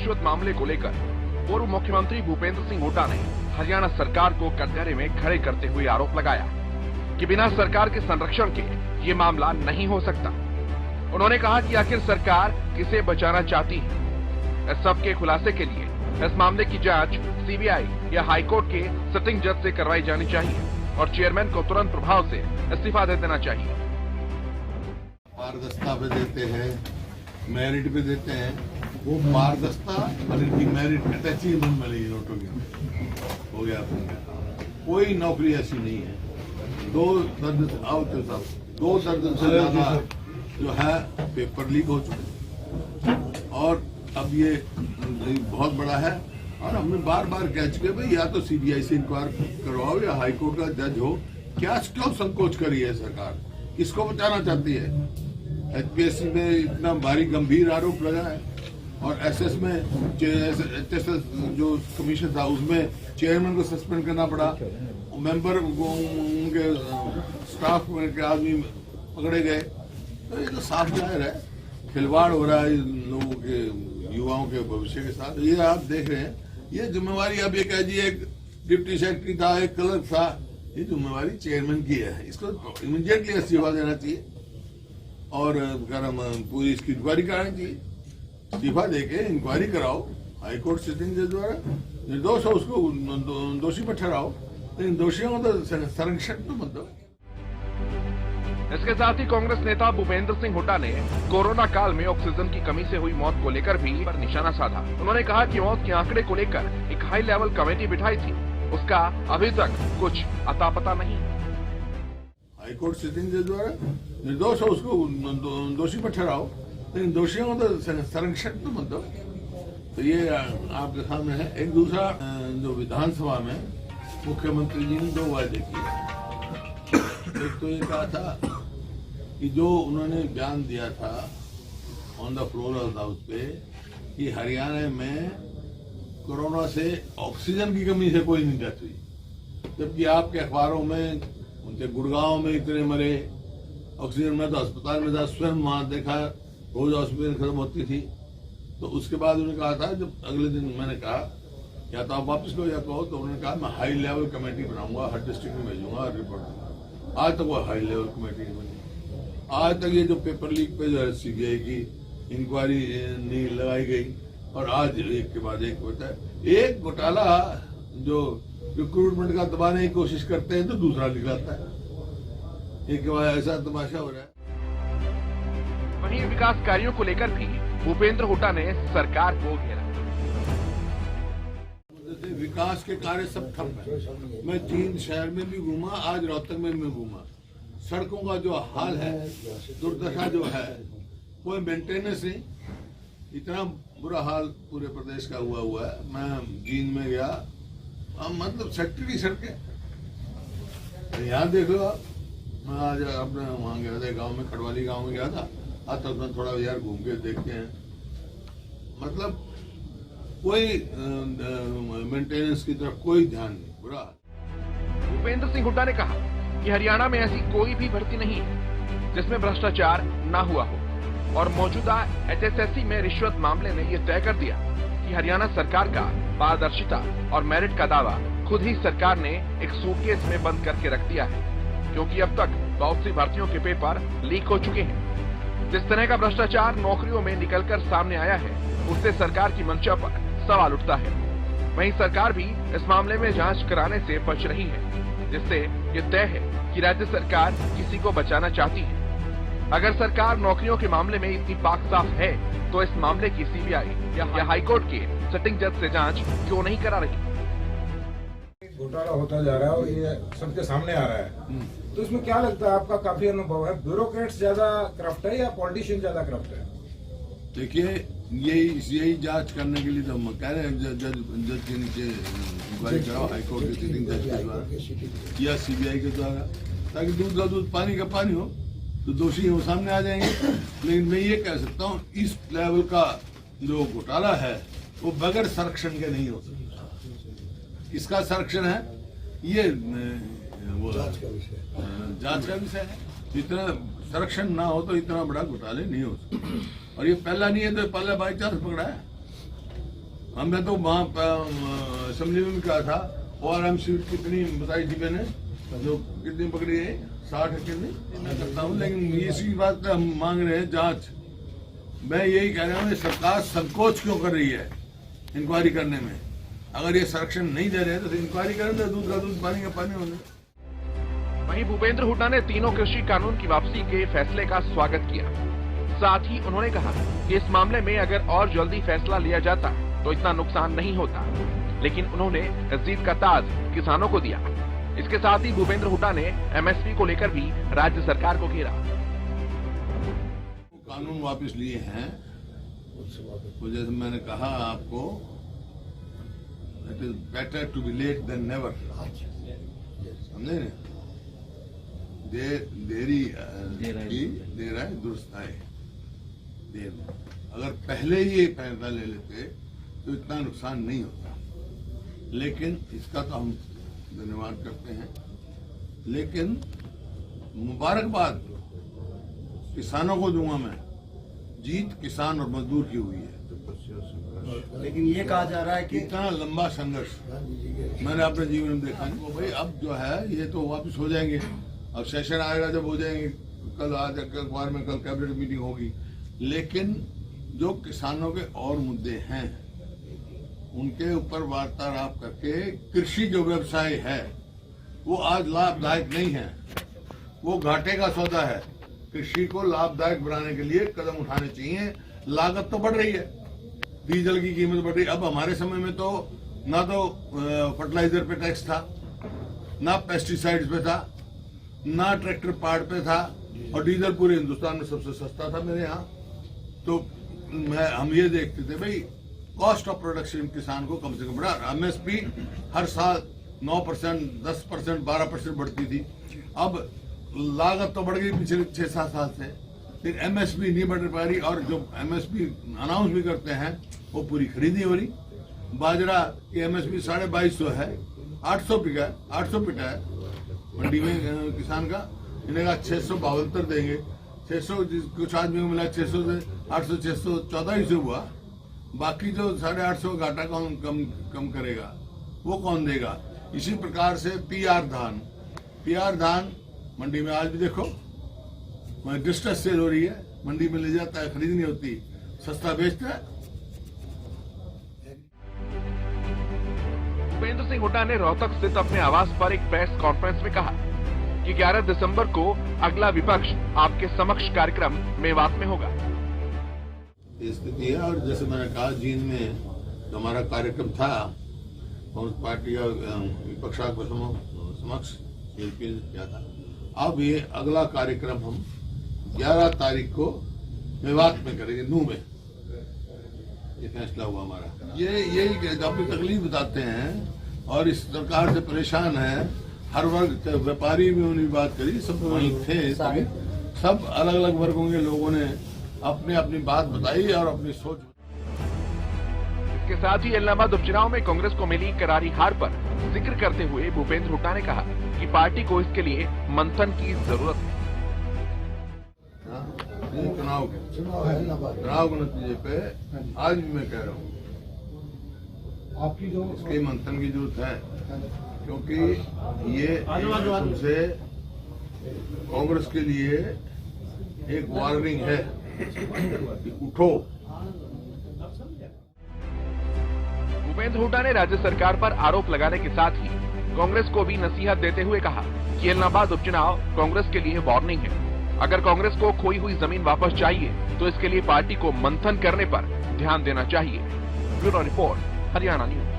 रिश्वत मामले को लेकर पूर्व मुख्यमंत्री भूपेंद्र सिंह हुड्डा ने हरियाणा सरकार को कटघरे में खड़े करते हुए आरोप लगाया कि बिना सरकार के संरक्षण के ये मामला नहीं हो सकता। उन्होंने कहा कि आखिर सरकार किसे बचाना चाहती है। इस सबके खुलासे के लिए इस मामले की जांच सीबीआई या हाईकोर्ट के सिटिंग जज से करवाई जानी चाहिए और चेयरमैन को तुरंत प्रभाव से इस्तीफा दे देना चाहिए। पारदर्शिता पे देते हैं, मेरिट पे देते हैं, वो पारदर्शिता और इनकी मेरिट अटैचमेंट में नहीं नोटों की हो गया। कोई नौकरी ऐसी नहीं है। 2 दर्जन से ज्यादा जो है पेपर लीक हो चुके और अब ये बहुत बड़ा है और हमने बार बार कह चुके भाई या तो सीबीआई से इंक्वायरी करवाओ या हाईकोर्ट का जज हो। क्यों संकोच करी है सरकार? किसको बचाना चाहती है? एचपीएससी में इतना भारी गंभीर आरोप लगा है और एसएस में एचएसएस जो कमीशन था उसमें चेयरमैन को सस्पेंड करना पड़ा, मेंबर उनके स्टाफ के आदमी पकड़े गए। तो ये तो साफ जाहिर है खिलवाड़ हो रहा है लोगों के, युवाओं के भविष्य के साथ। ये आप देख रहे हैं, ये जिम्मेवारी अब ये कह जी एक डिप्टी सेक्रेटरी था, एक क्लर्क था, ये जिम्मेवारी चेयरमैन की है। इसको इमीडिएटली इस्तीफा देना चाहिए और पूरी इसकी इंक्वायरी करानी चाहिए। इस्तीफा देके इंक्वायरी कराओ, हाईकोर्ट सिटिंग जज द्वारा निर्दोष हो उसको दोषी पर ठहराओ, लेकिन दोषियों को तो संरक्षण तो मत दो। इसके साथ ही कांग्रेस नेता भूपेंद्र सिंह हुड्डा ने कोरोना काल में ऑक्सीजन की कमी से हुई मौत को लेकर भी पर निशाना साधा। उन्होंने कहा कि मौत के आंकड़े को लेकर एक हाई लेवल कमेटी बिठाई थी, उसका अभी तक कुछ अता पता नहीं। हाईकोर्ट सिटिंग जज द्वारा निर्दोष हो उसको दोषी पर ठहराओ, लेकिन दोषियों को तो संरक्षण तो मत दो। तो ये आपके सामने है। एक दूसरा जो विधानसभा में मुख्यमंत्री जी ने 2 वायदे किए। एक तो ये कहा था कि जो उन्होंने बयान दिया था on the floor of house पे कि हरियाणा में कोरोना से ऑक्सीजन की कमी से कोई नहीं डेथ हुई, जबकि आपके अखबारों में उनके गुड़गांव में इतने मरे, ऑक्सीजन में तो अस्पताल में था, स्वयं वहां देखा रोज ऑक्सीजन खत्म होती थी। तो उसके बाद उन्होंने कहा था, जब अगले दिन मैंने कहा या तो आप वापस लो या कहो, तो उन्होंने कहा मैं हाई लेवल कमेटी बनाऊंगा, हर डिस्ट्रिक्ट में भेजूंगा रिपोर्ट। आज तक वो हाई लेवल कमेटी नहीं बनी। आज तक ये जो पेपर लीक पे जो है सीबीआई की इंक्वायरी नहीं लगाई गई और आज एक के बाद एक होता है। एक घोटाला जो रिक्रूटमेंट का दबाने की कोशिश करते हैं तो दूसरा निकलता है। एक के बाद ऐसा तमाशा हो रहा है। वहीं विकास कार्यों को लेकर भी भूपेंद्र हुड्डा ने सरकार को घेरा। विकास के कार्य सब ठप है। मैं जींद शहर में भी घूमा, आज रोहतक में भी घूमा। सड़कों का जो हाल है, दुर्दशा जो है, कोई मेंटेनेंस नहीं। इतना बुरा हाल पूरे प्रदेश का हुआ है। मैं जींद में गया, मतलब सेक्टरी सड़कें यहाँ देख लो आप। मैं आज अपने वहाँ गया था, गांव में, खड़वाली गांव में गया था। आज तक मैं थोड़ा यार घूम के देखते हैं, मतलब कोई मेंटेनेंस की तरफ कोई ध्यान नहीं। बुरा। भूपेंद्र सिंह हुड्डा ने कहा कि हरियाणा में ऐसी कोई भी भर्ती नहीं है जिसमें भ्रष्टाचार न हुआ हो और मौजूदा एचएसएससी में रिश्वत मामले ने यह तय कर दिया कि हरियाणा सरकार का पारदर्शिता और मेरिट का दावा खुद ही सरकार ने एक सूटकेस में बंद करके रख दिया है, क्योंकि अब तक बहुत सी भर्तियों के पेपर लीक हो चुके हैं। जिस तरह का भ्रष्टाचार नौकरियों में निकलकर सामने आया है, उससे सरकार की मंशा पर सवाल उठता है। वहीं सरकार भी इस मामले में जांच कराने से बच रही है, जिससे ये तय है कि राज्य सरकार किसी को बचाना चाहती है। अगर सरकार नौकरियों के मामले में इतनी पाक साफ है, तो इस मामले की सीबीआई या हाईकोर्ट के सिटिंग जज से जांच क्यों नहीं करा रही? घोटाला होता जा रहा है और ये सबके सामने आ रहा है, तो इसमें क्या लगता है, आपका काफी अनुभव है, ब्यूरोक्रेट्स ज्यादा करप्ट है या पॉलिटिशियन ज्यादा करप्ट है? देखिए, यही जांच करने के लिए तो हम कह रहे हैं जज के नीचे इंक्वायरी कराओ, हाईकोर्ट के सिटिंग जज के द्वारा या सीबीआई के द्वारा, ताकि दूध का दूध पानी का पानी हो, तो दोषी वो सामने आ जाएंगे। लेकिन मैं ये कह सकता हूँ, इस लेवल का जो घोटाला है वो बगैर संरक्षण के नहीं हो सकता। किसका संरक्षण है, ये वो जांच का विषय है। इतना संरक्षण ना हो तो इतना बड़ा घोटाले नहीं हो सकते। और ये पहला नहीं है, तो पहले बाई चांस पकड़ा है। हमने तो वहाँ असेंबली में भी कहा था ORM सीट कितनी बताई थी मैंने, जो कितनी पकड़ी है 60 कितनी मैं करता हूँ, लेकिन इसी बात पे हम मांग रहे हैं जांच। मैं यही कह रहा हूँ सरकार संकोच क्यों कर रही है इंक्वायरी करने में। अगर ये संरक्षण नहीं दे रहे तो इंक्वायरी करें, तो दूध का दूध पानी का पानी होने। वहीं भूपेंद्र हुड्डा ने तीनों कृषि कानून की वापसी के फैसले का स्वागत किया। साथ ही उन्होंने कहा कि इस मामले में अगर और जल्दी फैसला लिया जाता तो इतना नुकसान नहीं होता, लेकिन उन्होंने जीत का ताज किसानों को दिया। इसके साथ ही भूपेंद्र हुड्डा ने MSP को लेकर भी राज्य सरकार को घेरा। कानून वापस लिए हैं, तो जैसे मैंने कहा आपको, it is better to be late than never, समझे ना। देरी देर है दुरुस्त है। देर में अगर पहले ही ये फैसला ले लेते तो इतना नुकसान नहीं होता, लेकिन इसका तो हम धन्यवाद करते हैं। लेकिन मुबारकबाद किसानों को दूंगा मैं, जीत किसान और मजदूर की हुई है। लेकिन ये कहा जा रहा है कि इतना लंबा संघर्ष मैंने अपने जीवन में देखा नहीं। तो भाई अब जो है ये तो वापस हो जाएंगे, अब सेशन आएगा जब हो जाएंगे, कल आज अखबार में कल कैबिनेट मीटिंग होगी। लेकिन जो किसानों के और मुद्दे हैं उनके ऊपर वार्तालाप करके कृषि जो व्यवसाय है वो आज लाभदायक नहीं है, वो घाटे का सौदा है। कृषि को लाभदायक बनाने के लिए कदम उठाने चाहिए। लागत तो बढ़ रही है, डीजल की कीमत बढ़ रही है। अब हमारे समय में तो ना तो फर्टिलाइजर पे टैक्स था, ना पेस्टिसाइड्स पे था, ना ट्रैक्टर पार्ट पे था, और डीजल पूरे हिंदुस्तान में सबसे सस्ता था मेरे यहाँ। तो हम ये देखते थे भाई कॉस्ट ऑफ प्रोडक्शन किसान को कम से कम बढ़ा। MSP हर साल 9%, 10%, 12% बढ़ती थी। अब लागत तो बढ़ गई पिछले 6-7 साल से, लेकिन MSP नहीं बढ़ पा रही, और जो MSP अनाउंस भी करते हैं वो पूरी खरीद नहीं हो रही। बाजरा की MSP 2250 है, 800 बिका है, 800 पिटा है मंडी में किसान का। इन्हें कहा 672 देंगे, 600 कुछ आदमी को मिला 600 से 800, 614 ही से हुआ। बाकी जो 850 घाटा कम करेगा वो कौन देगा। इसी प्रकार से PR धान मंडी में आज भी देखो डिस्ट्रेस सेल हो रही है, मंडी में ले जाता है, खरीद नहीं होती, सस्ता बेचता है। भूपेंद्र सिंह हुड्डा ने रोहतक स्थित अपने आवास पर एक प्रेस कॉन्फ्रेंस में कहा कि 11 दिसंबर को अगला विपक्ष आपके समक्ष कार्यक्रम मेवात में होगा। स्थिति है, और जैसे मैंने कहा जींद में जो हमारा कार्यक्रम था कांग्रेस पार्टी और विपक्ष के समक्ष किया था, अब ये अगला कार्यक्रम हम 11 तारीख को मेवात में करेंगे, नू में। ये फैसला हुआ हमारा। यही अपनी तकलीफ बताते हैं और इस सरकार से परेशान है हर वर्ग। व्यापारी भी उन्होंने बात करी, सब वहीं थे, सब अलग अलग वर्गों के लोगों ने अपने अपनी बात बताई और अपनी सोच। इसके साथ ही इलाहाबाद उपचुनाव में कांग्रेस को मिली करारी हार पर जिक्र करते हुए भूपेंद्र हुड्डा ने कहा कि पार्टी को इसके लिए मंथन की जरूरत है। चुनाव के नतीजे पे आज भी मैं कह रहा हूँ आपकी जो इसके मंथन की जरूरत है, क्योंकि ये से कांग्रेस के लिए एक वार्निंग है कि उठो। भूपेंद्र हुड्डा ने राज्य सरकार पर आरोप लगाने के साथ ही कांग्रेस को भी नसीहत देते हुए कहा कि इलाहाबाद उपचुनाव कांग्रेस के लिए वार्निंग है। अगर कांग्रेस को खोई हुई जमीन वापस चाहिए तो इसके लिए पार्टी को मंथन करने पर ध्यान देना चाहिए। Bureau report, Haryana news.